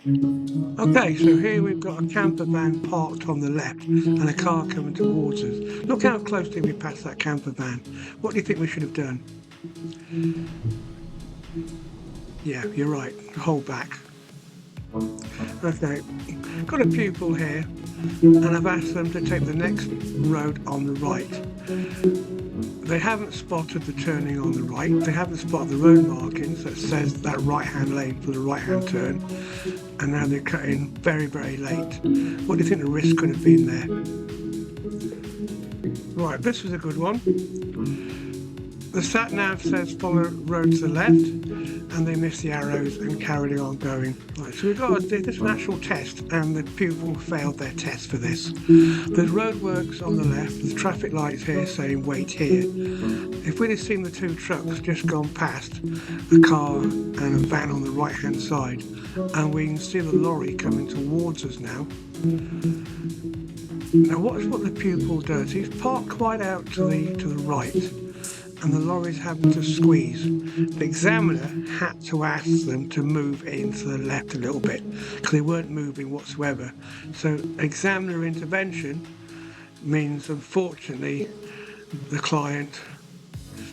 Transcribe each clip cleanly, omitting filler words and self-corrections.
Okay, so here we've got a camper van parked on the left and a car coming towards us. Look how closely we passed that camper van. What do you think we should have done? Yeah, you're right. Hold back. Okay, got a pupil here and I've asked them to take the next road on the right. They haven't spotted the turning on the right. They haven't spotted the road markings that says that right-hand lane for the right-hand turn. And now they're cutting very, very late. What do you think the risk could have been there? Right, this was a good one. The sat-nav says follow road to the left, and they missed the arrows and carried on going. Right, so we've got this is an actual test, and the pupil failed their test for this. There's roadworks on the left, there's traffic lights here saying wait here. If we'd have seen the two trucks just gone past, a car and a van on the right hand side, and we can see the lorry coming towards us now. Now watch what the pupil does. He's parked quite out to the right, and the lorry's having to squeeze. The examiner had to ask them to move into the left a little bit because they weren't moving whatsoever. So examiner intervention means, unfortunately, the client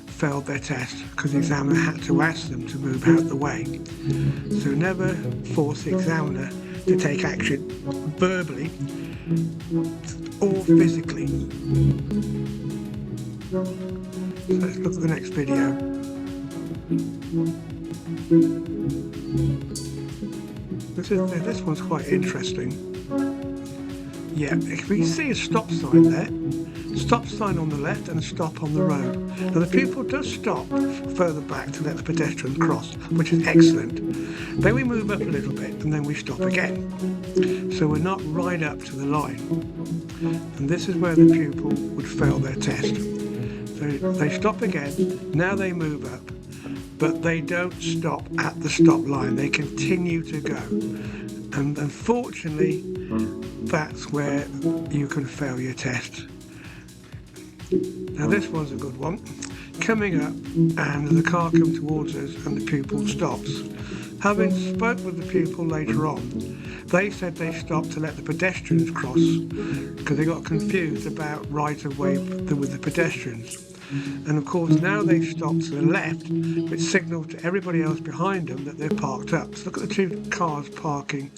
failed their test because the examiner had to ask them to move out of the way. So never force the examiner to take action verbally or physically. So let's look at the next video. This one's quite interesting. Yeah, if we see a stop sign there, stop sign on the left and a stop on the road. Now the pupil does stop further back to let the pedestrian cross, which is excellent. Then we move up a little bit and then we stop again. So we're not right up to the line. And this is where the pupil would fail their test. So they stop again, now they move up, but they don't stop at the stop line, they continue to go. And unfortunately, that's where you can fail your test. Now this one's a good one. Coming up and the car comes towards us and the pupil stops. Having spoke with the pupil later on, they said they stopped to let the pedestrians cross because they got confused about right of way with the pedestrians. And of course now they've stopped to the left, which signals to everybody else behind them that they're parked up. So look at the two cars parking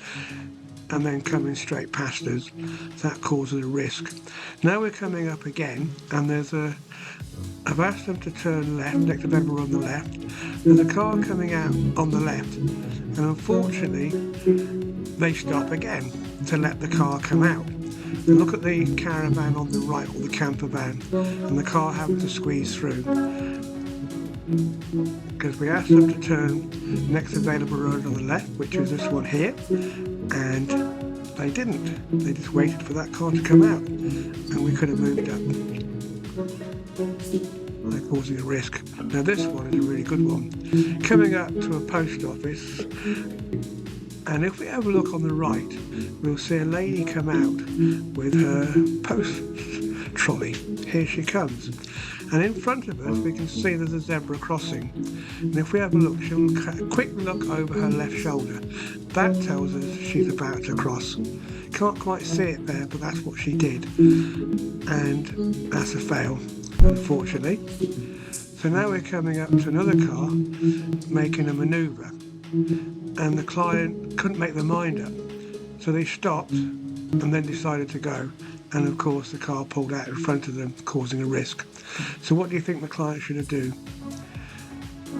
and then coming straight past us. So that causes a risk. Now we're coming up again and I've asked them to turn left, next to them on the left. There's a car coming out on the left and unfortunately they stop again to let the car come out. And look at the caravan on the right, or the camper van, and the car having to squeeze through. Because we asked them to turn next available road on the left, which is this one here, and they didn't. They just waited for that car to come out, and we could have moved up. They're causing a risk. Now this one is a really good one. Coming up to a post office, and if we have a look on the right, we'll see a lady come out with her post trolley. Here she comes. And in front of us, we can see there's a zebra crossing. And if we have a look, she'll a quick look over her left shoulder. That tells us she's about to cross. Can't quite see it there, but that's what she did. And that's a fail, unfortunately. So now we're coming up to another car, making a manoeuvre. And the client couldn't make their mind up. So they stopped and then decided to go. And of course the car pulled out in front of them, causing a risk. So what do you think the client should have done?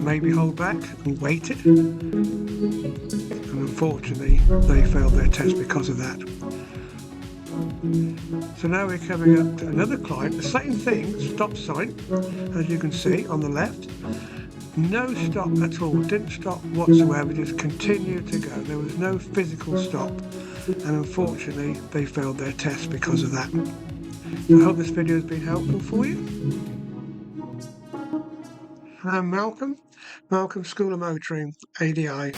Maybe hold back and waited? And unfortunately they failed their test because of that. So now we're coming up to another client, the same thing, stop sign, as you can see on the left. No stop at all, didn't stop whatsoever, just continued to go. There was no physical stop, and unfortunately they failed their test because of that. So I hope this video has been helpful for you. I'm Malcolm, School of Motoring, ADI.